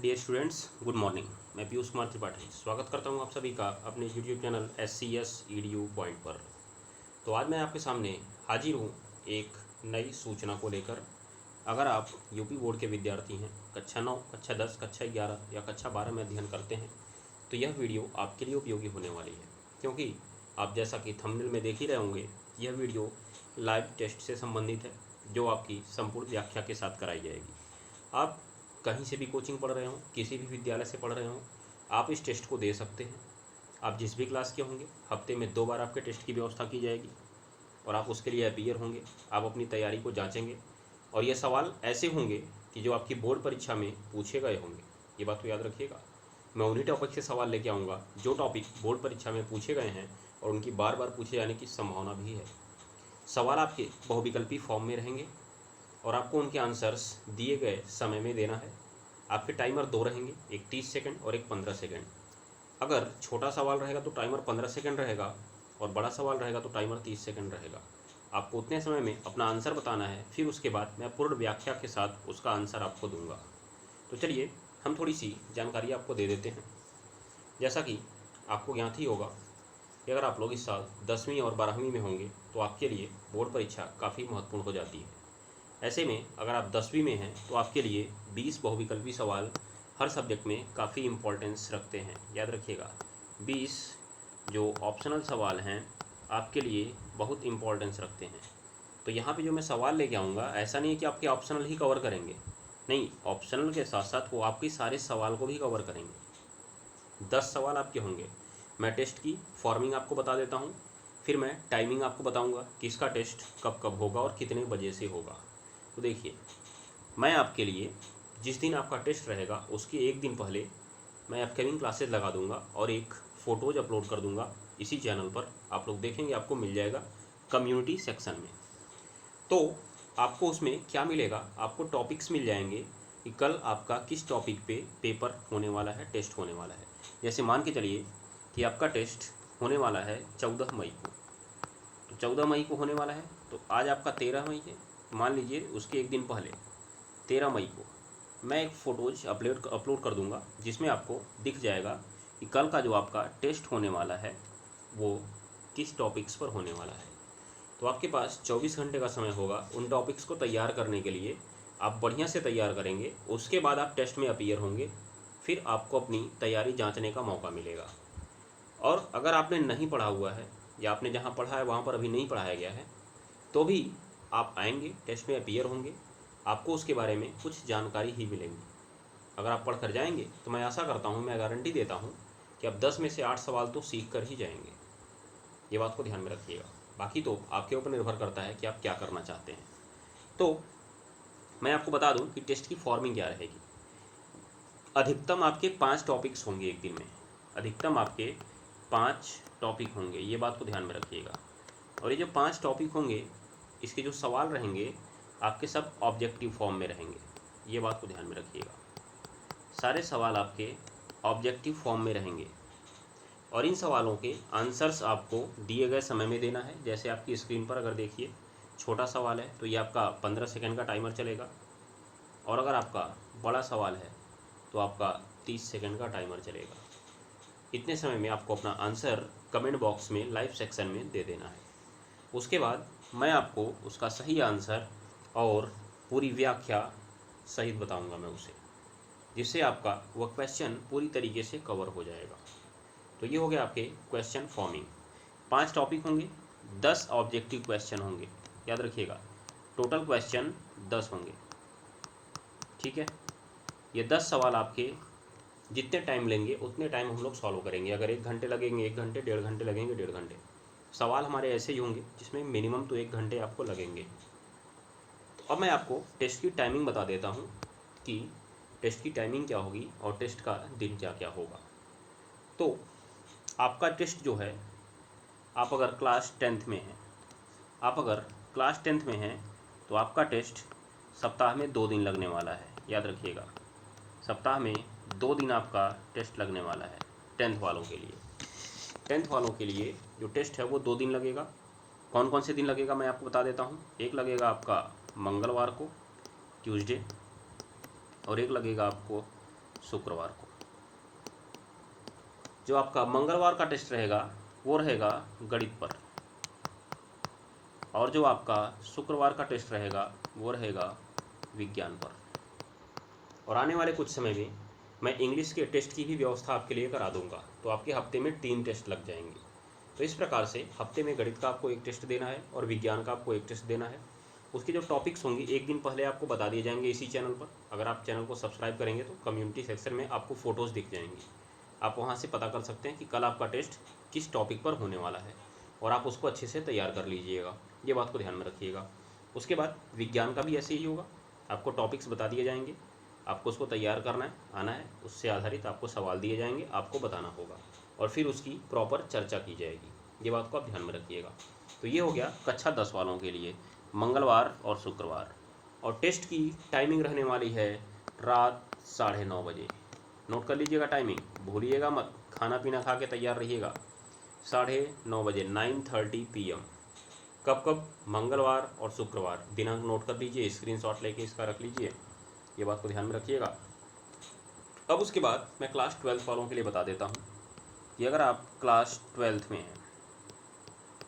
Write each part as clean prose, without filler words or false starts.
Dear students, good morning. मैं पीयूष कुमार त्रिपाठी स्वागत करता हूं आप सभी का अपने YouTube channel SCS EDU point पर। तो आज मैं आपके सामने हाजिर हूं एक नई सूचना को लेकर। अगर आप यूपी बोर्ड के विद्यार्थी हैं, कक्षा 9, कक्षा 10, कक्षा 11 या कक्षा 12 में अध्ययन करते हैं, तो यह वीडियो आपके लिए उपयोगी होने वाली है, क्योंकि आप जैसा कि थंबनेल में देख ही रहे होंगे, यह वीडियो लाइव टेस्ट से संबंधित है, जो आपकी संपूर्ण व्याख्या के साथ कराई जाएगी। आप कहीं से भी कोचिंग पढ़ रहे हों, किसी भी विद्यालय से पढ़ रहे हों, आप इस टेस्ट को दे सकते हैं। आप जिस भी क्लास के होंगे, हफ्ते में 2 बार आपके टेस्ट की व्यवस्था की जाएगी और आप उसके लिए अपीयर होंगे। आप अपनी तैयारी को जांचेंगे और ये सवाल ऐसे होंगे कि जो आपकी बोर्ड परीक्षा में पूछे गए होंगे। ये बात तो याद रखिएगा, मैं उन्हीं टॉपिक से सवाल लेके आऊँगा जो टॉपिक बोर्ड परीक्षा में पूछे गए हैं और उनकी बार बार पूछे जाने की संभावना भी है। सवाल आपके बहुविकल्पी फॉर्म में रहेंगे और आपको उनके आंसर्स दिए गए समय में देना है। आपके टाइमर 2 रहेंगे, एक 30 सेकंड और एक 15 सेकंड। अगर छोटा सवाल रहेगा तो टाइमर 15 सेकंड रहेगा और बड़ा सवाल रहेगा तो टाइमर 30 सेकंड रहेगा। आपको उतने समय में अपना आंसर बताना है, फिर उसके बाद मैं पूर्ण व्याख्या के साथ उसका आंसर आपको दूंगा। तो चलिए हम थोड़ी सी जानकारी आपको दे देते हैं। जैसा कि आपको ज्ञात ही होगा कि अगर आप लोग इस साल 10वीं और 12वीं में होंगे तो आपके लिए बोर्ड परीक्षा काफ़ी महत्वपूर्ण हो जाती है। ऐसे में अगर आप 10वीं में हैं तो आपके लिए 20 बहुविकल्पी सवाल हर सब्जेक्ट में काफ़ी इम्पोर्टेंस रखते हैं। याद रखिएगा, 20 जो ऑप्शनल सवाल हैं आपके लिए बहुत इम्पोर्टेंस रखते हैं। तो यहाँ पे जो मैं सवाल लेके आऊँगा, ऐसा नहीं है कि आपके ऑप्शनल ही कवर करेंगे, नहीं, ऑप्शनल के साथ साथ वो आपके सारे सवाल को भी कवर करेंगे। 10 सवाल आपके होंगे। मैं टेस्ट की फॉर्मिंग आपको बता देता हूँ, फिर मैं टाइमिंग आपको बताऊँगा कि इसका टेस्ट कब कब होगा और कितने बजे से होगा। तो देखिए, मैं आपके लिए जिस दिन आपका टेस्ट रहेगा उसके एक दिन पहले मैं अपकमिंग क्लासेस लगा दूंगा और एक फ़ोटोज़ अपलोड कर दूंगा इसी चैनल पर। आप लोग देखेंगे, आपको मिल जाएगा कम्युनिटी सेक्शन में। तो आपको उसमें क्या मिलेगा, आपको टॉपिक्स मिल जाएंगे कि कल आपका किस टॉपिक पे पेपर होने वाला है, टेस्ट होने वाला है। जैसे मान के चलिए कि आपका टेस्ट होने वाला है 14 मई को, तो 14 मई को होने वाला है, तो आज आपका 13 मई है। मान लीजिए उसके एक दिन पहले 13 मई को मैं एक फ़ोटोज़ अपलोड कर दूंगा, जिसमें आपको दिख जाएगा कि कल का जो आपका टेस्ट होने वाला है वो किस टॉपिक्स पर होने वाला है। तो आपके पास 24 घंटे का समय होगा उन टॉपिक्स को तैयार करने के लिए। आप बढ़िया से तैयार करेंगे, उसके बाद आप टेस्ट में अपीयर होंगे, फिर आपको अपनी तैयारी जाँचने का मौका मिलेगा। और अगर आपने नहीं पढ़ा हुआ है या आपने जहाँ पढ़ा है वहाँ पर अभी नहीं पढ़ाया गया है, तो भी आप आएंगे, टेस्ट में अपीयर होंगे, आपको उसके बारे में कुछ जानकारी ही मिलेंगी। अगर आप पढ़ कर जाएंगे तो मैं आशा करता हूँ, मैं गारंटी देता हूँ कि आप 10 में से 8 सवाल तो सीख कर ही जाएंगे। ये बात को ध्यान में रखिएगा। बाकी तो आपके ऊपर निर्भर करता है कि आप क्या करना चाहते हैं। तो मैं आपको बता दूँ कि टेस्ट की फॉर्मिंग क्या रहेगी। अधिकतम आपके 5 टॉपिक्स होंगे एक दिन में, अधिकतम आपके 5 टॉपिक होंगे, ये बात को ध्यान में रखिएगा। और ये जो 5 टॉपिक होंगे, इसके जो सवाल रहेंगे आपके सब ऑब्जेक्टिव फॉर्म में रहेंगे, ये बात को ध्यान में रखिएगा। सारे सवाल आपके ऑब्जेक्टिव फॉर्म में रहेंगे और इन सवालों के आंसर्स आपको दिए गए समय में देना है। जैसे आपकी स्क्रीन पर अगर देखिए, छोटा सवाल है तो ये आपका 15 सेकंड का टाइमर चलेगा, और अगर आपका बड़ा सवाल है तो आपका 30 सेकंड का टाइमर चलेगा। इतने समय में आपको अपना आंसर कमेंट बॉक्स में लाइव सेक्शन में दे देना है। उसके बाद मैं आपको उसका सही आंसर और पूरी व्याख्या सहित बताऊंगा मैं उसे, जिससे आपका वह क्वेश्चन पूरी तरीके से कवर हो जाएगा। तो ये हो गया आपके क्वेश्चन फॉर्मिंग। 5 टॉपिक होंगे, 10 ऑब्जेक्टिव क्वेश्चन होंगे। याद रखिएगा, टोटल क्वेश्चन 10 होंगे, ठीक है। ये 10 सवाल आपके जितने टाइम लेंगे उतने टाइम हम लोग सॉल्व करेंगे। अगर 1 घंटे लगेंगे 1 घंटे, 1.5 घंटे लगेंगे 1.5 घंटे। सवाल हमारे ऐसे ही होंगे जिसमें मिनिमम तो 1 घंटे आपको लगेंगे। तो अब मैं आपको टेस्ट की टाइमिंग बता देता हूँ कि टेस्ट की टाइमिंग क्या होगी और टेस्ट का दिन क्या क्या होगा। तो आपका टेस्ट जो है, आप अगर क्लास 10th में हैं, आप अगर क्लास 10th में हैं तो आपका टेस्ट सप्ताह में 2 दिन लगने वाला है। याद रखिएगा, सप्ताह में 2 दिन आपका टेस्ट लगने वाला है 10th वालों के लिए। 10th वालों के लिए जो टेस्ट है वो 2 दिन लगेगा। कौन कौन से दिन लगेगा मैं आपको बता देता हूँ। एक लगेगा आपका मंगलवार को, ट्यूसडे, और एक लगेगा आपको शुक्रवार को। जो आपका मंगलवार का टेस्ट रहेगा वो रहेगा गणित पर, और जो आपका शुक्रवार का टेस्ट रहेगा वो रहेगा विज्ञान पर। और आने वाले कुछ समय में मैं इंग्लिश के टेस्ट की भी व्यवस्था आपके लिए करा दूंगा, तो आपके हफ्ते में 3 टेस्ट लग जाएंगे। तो इस प्रकार से हफ्ते में गणित का आपको एक टेस्ट देना है और विज्ञान का आपको एक टेस्ट देना है। उसके जो टॉपिक्स होंगे एक दिन पहले आपको बता दिए जाएंगे इसी चैनल पर। अगर आप चैनल को सब्सक्राइब करेंगे तो कम्युनिटी सेक्शन में आपको फ़ोटोज़ दिख जाएंगी, आप वहाँ से पता कर सकते हैं कि कल आपका टेस्ट किस टॉपिक पर होने वाला है, और आप उसको अच्छे से तैयार कर लीजिएगा, ये बात को ध्यान में रखिएगा। उसके बाद विज्ञान का भी ऐसे ही होगा, आपको टॉपिक्स बता दिए जाएंगे, आपको उसको तैयार करना है, आना है, उससे आधारित आपको सवाल दिए जाएंगे, आपको बताना होगा, और फिर उसकी प्रॉपर चर्चा की जाएगी। ये बात को आप ध्यान में रखिएगा। तो ये हो गया कक्षा 10 वालों के लिए मंगलवार और शुक्रवार। और टेस्ट की टाइमिंग रहने वाली है रात 9:30 बजे। नोट कर लीजिएगा टाइमिंग, भूलिएगा मत, खाना पीना खा के तैयार रहिएगा। 9:30 बजे 9:30 PM। कब? मंगलवार और शुक्रवार। दिनांक नोट कर लीजिए, स्क्रीनशॉट लेके इसका रख लीजिए, ये बात को ध्यान में रखिएगा। अब उसके बाद मैं क्लास 12 वालों के लिए बता देता हूँ कि अगर आप क्लास 12 में हैं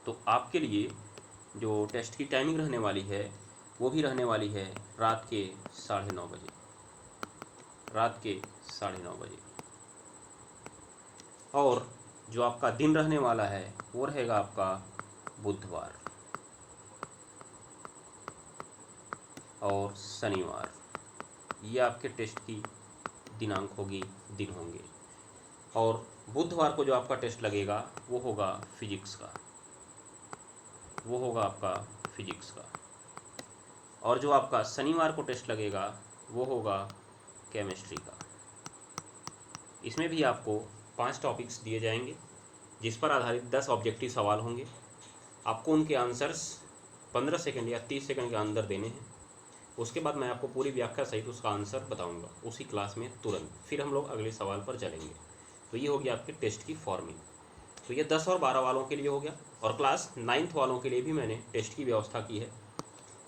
तो आपके लिए जो टेस्ट की टाइमिंग रहने वाली है वो भी रहने वाली है रात के 9:30 बजे। रात के 9:30 बजे। और जो आपका दिन रहने वाला है वो रहेगा आपका बुधवार और शनिवार। ये आपके टेस्ट की दिनांक होगी, दिन होंगे। और बुधवार को जो आपका टेस्ट लगेगा वो होगा फिजिक्स का, वो होगा आपका फिजिक्स का। और जो आपका शनिवार को टेस्ट लगेगा वो होगा केमिस्ट्री का। इसमें भी आपको 5 टॉपिक्स दिए जाएंगे जिस पर आधारित 10 ऑब्जेक्टिव सवाल होंगे। आपको उनके आंसर्स 15 सेकंड या 30 सेकंड के अंदर देने हैं। उसके बाद मैं आपको पूरी व्याख्या सहित उसका आंसर बताऊंगा उसी क्लास में तुरंत। फिर हम लोग अगले सवाल पर चलेंगे। तो ये हो गया आपके टेस्ट की फॉर्मिंग। तो ये 10 और 12 वालों के लिए हो गया। और क्लास 9th वालों के लिए भी मैंने टेस्ट की व्यवस्था की है।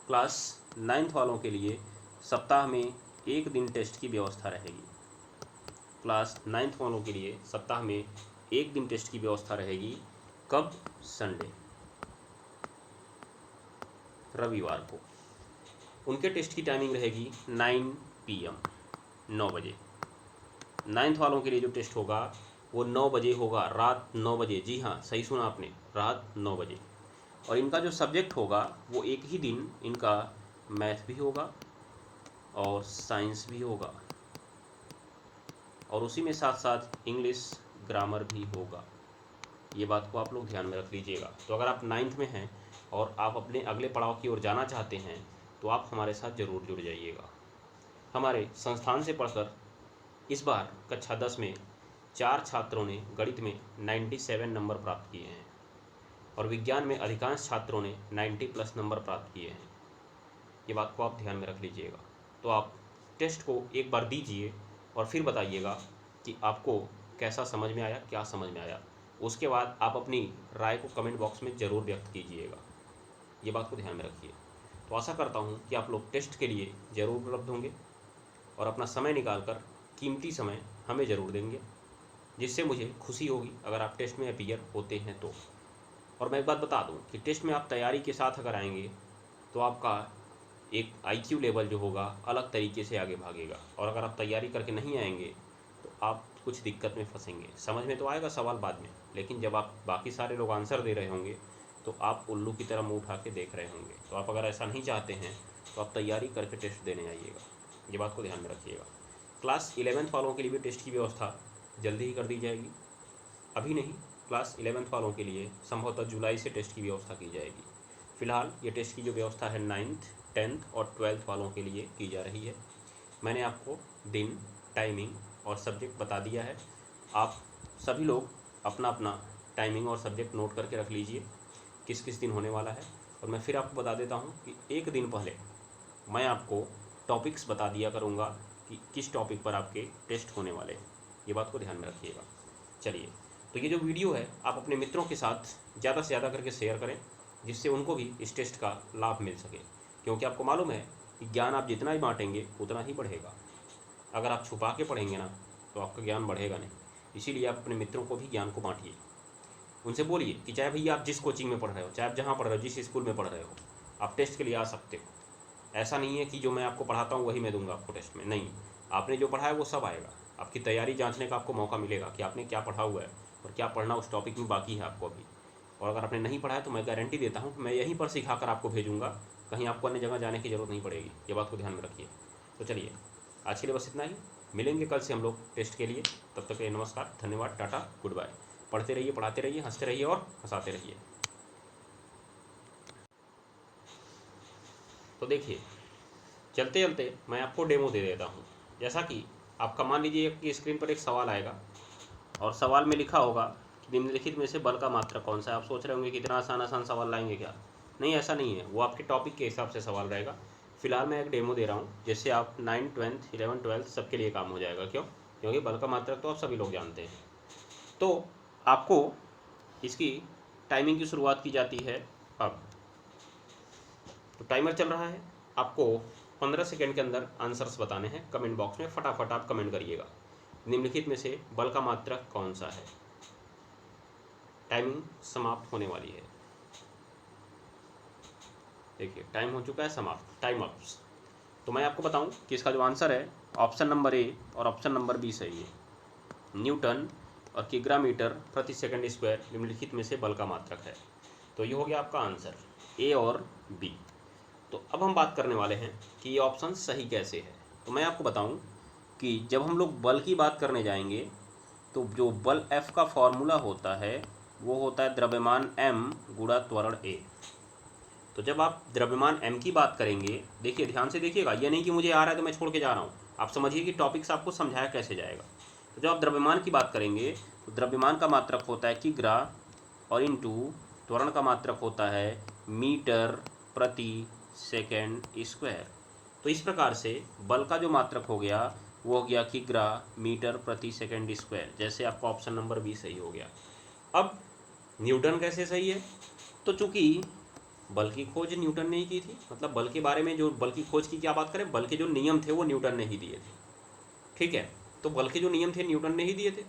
क्लास 9th वालों के लिए सप्ताह में 1 दिन टेस्ट की व्यवस्था रहेगी। क्लास 9th वालों के लिए सप्ताह में 1 दिन टेस्ट की व्यवस्था रहेगी। कब? संडे, रविवार को। उनके टेस्ट की टाइमिंग रहेगी 9 PM, 9 बजे। 9th वालों के लिए जो टेस्ट होगा वो 9 बजे होगा, रात 9 बजे। जी हाँ, सही सुना आपने, रात 9 बजे। और इनका जो सब्जेक्ट होगा वो एक ही दिन इनका मैथ भी होगा और साइंस भी होगा, और उसी में साथ साथ इंग्लिश ग्रामर भी होगा। ये बात को आप लोग ध्यान में रख लीजिएगा। तो अगर आप 9th में हैं और आप अपने अगले पड़ाव की ओर जाना चाहते हैं तो आप हमारे साथ ज़रूर जुड़ जाइएगा। हमारे संस्थान से पढ़कर इस बार कक्षा 10 में 4 छात्रों ने गणित में 97 नंबर प्राप्त किए हैं, और विज्ञान में अधिकांश छात्रों ने 90+ नंबर प्राप्त किए हैं। ये बात को आप ध्यान में रख लीजिएगा। तो आप टेस्ट को एक बार दीजिए और फिर बताइएगा कि आपको कैसा समझ में आया, क्या समझ में आया। उसके बाद आप अपनी राय को कमेंट बॉक्स में ज़रूर व्यक्त कीजिएगा। ये बात को ध्यान में रखिए। तो आशा करता हूँ कि आप लोग टेस्ट के लिए ज़रूर उपलब्ध होंगे और अपना समय निकालकर कीमती समय हमें ज़रूर देंगे, जिससे मुझे खुशी होगी अगर आप टेस्ट में अपीयर होते हैं तो। और मैं एक बात बता दूं कि टेस्ट में आप तैयारी के साथ अगर आएंगे तो आपका एक IQ लेवल जो होगा अलग तरीके से आगे भागेगा, और अगर आप तैयारी करके नहीं आएंगे तो आप कुछ दिक्कत में फंसेंगे। समझ में तो आएगा सवाल बाद में, लेकिन जब आप बाकी सारे लोग आंसर दे रहे होंगे तो आप उल्लू की तरह मुँह उठा के देख रहे होंगे। तो आप अगर ऐसा नहीं चाहते हैं तो आप तैयारी करके टेस्ट देने आइएगा। ये बात को ध्यान में रखिएगा। क्लास 11th वालों के लिए भी टेस्ट की व्यवस्था जल्दी ही कर दी जाएगी। अभी नहीं, क्लास 11th वालों के लिए संभवतः जुलाई से टेस्ट की व्यवस्था की जाएगी। फ़िलहाल ये टेस्ट की जो व्यवस्था है 9th, 10th और 12th वालों के लिए की जा रही है। मैंने आपको दिन, टाइमिंग और सब्जेक्ट बता दिया है। आप सभी लोग अपना अपना टाइमिंग और सब्जेक्ट नोट करके रख लीजिए किस किस दिन होने वाला है। और मैं फिर आपको बता देता हूँ कि एक दिन पहले मैं आपको टॉपिक्स बता दिया करूँगा कि किस टॉपिक पर आपके टेस्ट होने वाले हैं। ये बात को ध्यान में रखिएगा। चलिए, तो ये जो वीडियो है आप अपने मित्रों के साथ ज़्यादा से ज़्यादा करके शेयर करें, जिससे उनको भी इस टेस्ट का लाभ मिल सके। क्योंकि आपको मालूम है कि ज्ञान आप जितना ही बांटेंगे उतना ही बढ़ेगा। अगर आप छुपा के पढ़ेंगे ना तो आपका ज्ञान बढ़ेगा नहीं। इसीलिए आप अपने मित्रों को भी ज्ञान को बांटिए। उनसे बोलिए कि चाहे भैया आप जिस कोचिंग में पढ़ रहे हो, चाहे आप जहाँ पढ़ रहे हो, जिस स्कूल में पढ़ रहे हो, आप टेस्ट के लिए आ सकते हो। ऐसा नहीं है कि जो मैं आपको पढ़ाता हूँ वही मैं दूंगा आपको टेस्ट में, नहीं, आपने जो पढ़ा है वो सब आएगा। आपकी तैयारी जांचने का आपको मौका मिलेगा कि आपने क्या पढ़ा हुआ है और क्या पढ़ना उस टॉपिक में बाकी है आपको अभी। और अगर आपने नहीं पढ़ा है तो मैं गारंटी देता हूँ मैं यहीं पर सिखा कर आपको भेजूँगा, कहीं आपको अन्य जगह जाने की ज़रूरत नहीं पड़ेगी। ये बात को ध्यान में रखिए। तो चलिए आज के लिए बस इतना ही, मिलेंगे कल से हम लोग टेस्ट के लिए। तब तक के लिए नमस्कार, धन्यवाद, टाटा, गुड बाय। पढ़ते रहिए, पढ़ाते रहिए, हंसते रहिए और हंसाते रहिए। तो देखिए, चलते चलते मैं आपको डेमो दे देता हूँ। जैसा कि आपका मान लीजिए कि स्क्रीन पर एक सवाल आएगा और सवाल में लिखा होगा कि निम्नलिखित में से बल का मात्रक कौन सा है। आप सोच रहे होंगे कि इतना आसान आसान सवाल लाएंगे क्या? नहीं, ऐसा नहीं है, वो आपके टॉपिक के हिसाब से सवाल रहेगा। फिलहाल मैं एक डेमो दे रहा हूँ जिससे आप 9, 10, 11, 12 सबके लिए काम हो जाएगा। क्यों? क्योंकि बल का मात्रक तो आप सभी लोग जानते हैं। तो आपको इसकी टाइमिंग की शुरुआत की जाती है अब। तो टाइमर चल रहा है, आपको 15 सेकेंड के अंदर आंसर्स बताने हैं। कमेंट बॉक्स में फटाफट आप कमेंट करिएगा, निम्नलिखित में से बल का मात्रक कौन सा है। टाइमिंग समाप्त होने वाली है। देखिए टाइम हो चुका है समाप्त, टाइम अप्स। तो मैं आपको बताऊं कि इसका जो आंसर है ऑप्शन नंबर ए और ऑप्शन नंबर बी सही है। न्यूटन और किग्रामीटर प्रति सेकंड स्क्वायर निम्नलिखित में से बल का मात्रक है। तो ये हो गया आपका आंसर, ए और बी। तो अब हम बात करने वाले हैं कि ये ऑप्शन सही कैसे है। तो मैं आपको बताऊं कि जब हम लोग बल की बात करने जाएंगे तो जो बल F का फॉर्मूला होता है वो होता है द्रव्यमान m गुणा त्वरण a। तो जब आप द्रव्यमान m की बात करेंगे, देखिए ध्यान से देखिएगा, ये नहीं कि मुझे आ रहा है तो मैं छोड़ के जा रहा हूँ। आप समझिए कि टॉपिक्स आपको समझाया कैसे जाएगा। तो जब आप द्रव्यमान की बात करेंगे तो द्रव्यमान का मात्रक होता है किग्रा और इंटू त्वरण का मात्रक होता है मीटर प्रति सेकेंड स्क्वायर। तो इस प्रकार से बल का जो मात्रक हो गया वो हो गया किग्रा मीटर प्रति सेकेंड स्क्वायर। जैसे आपका ऑप्शन नंबर बी सही हो गया। अब न्यूटन कैसे सही है? तो चूंकि बल की खोज न्यूटन ने ही की थी, मतलब बल के बारे में जो बल की खोज की क्या बात करें, बल के जो नियम थे वो न्यूटन ने ही दिए थे। ठीक है, तो बल के जो नियम थे न्यूटन ने ही दिए थे।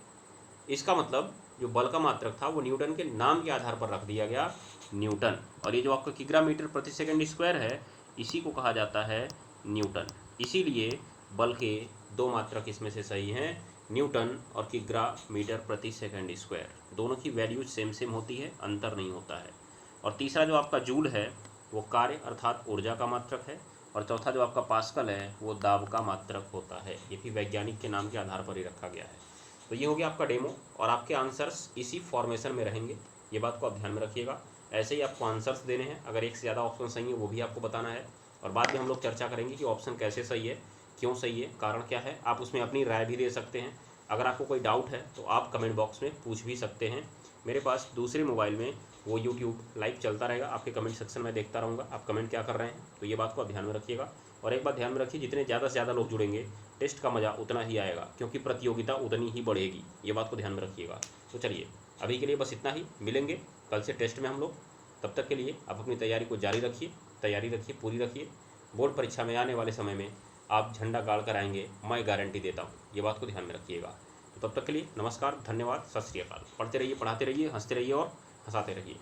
इसका मतलब जो बल का मात्रक था वो न्यूटन के नाम के आधार पर रख दिया गया न्यूटन। और ये जो आपका किग्रा मीटर प्रति सेकेंड स्क्वायर है इसी को कहा जाता है न्यूटन। इसीलिए बल के दो मात्रक इसमें से सही हैं, न्यूटन और किग्रा मीटर प्रति सेकेंड स्क्वायर। दोनों की वैल्यूज सेम सेम होती है, अंतर नहीं होता है। और तीसरा जो आपका जूल है वो कार्य अर्थात ऊर्जा का मात्रक है। और चौथा जो आपका पास्कल है वो दाब का मात्रक होता है। ये भी वैज्ञानिक के नाम के आधार पर ही रखा गया है। तो ये हो गया आपका डेमो और आपके आंसर्स इसी फॉर्मेशन में रहेंगे, ये बात को आप ध्यान में रखिएगा। ऐसे ही आपको आंसर्स देने हैं, अगर एक से ज़्यादा ऑप्शन सही है वो भी आपको बताना है। और बाद में हम लोग चर्चा करेंगे कि ऑप्शन कैसे सही है, क्यों सही है, कारण क्या है। आप उसमें अपनी राय भी दे सकते हैं। अगर आपको कोई डाउट है तो आप कमेंट बॉक्स में पूछ भी सकते हैं। मेरे पास दूसरे मोबाइल में वो यूट्यूब लाइव चलता रहेगा, आपके कमेंट सेक्शन में देखता रहूँगा आप कमेंट क्या कर रहे हैं। तो ये बात को आप ध्यान में रखिएगा। और एक बात ध्यान में रखिए, जितने ज़्यादा से ज़्यादा लोग जुड़ेंगे टेस्ट का मज़ा उतना ही आएगा, क्योंकि प्रतियोगिता उतनी ही बढ़ेगी। ये बात को ध्यान में रखिएगा। तो चलिए अभी के लिए बस इतना ही, मिलेंगे कल से टेस्ट में हम लोग। तब तक के लिए आप अपनी तैयारी को जारी रखिए, तैयारी रखिए, पूरी रखिए। बोर्ड परीक्षा में आने वाले समय में आप झंडा गाड़ कर आएंगे, मैं गारंटी देता हूँ। ये बात को ध्यान में रखिएगा। तो तब तक के लिए नमस्कार, धन्यवाद, सत श्री अकाल। पढ़ते रहिए, पढ़ाते रहिए, हंसते रहिए और हंसाते रहिए।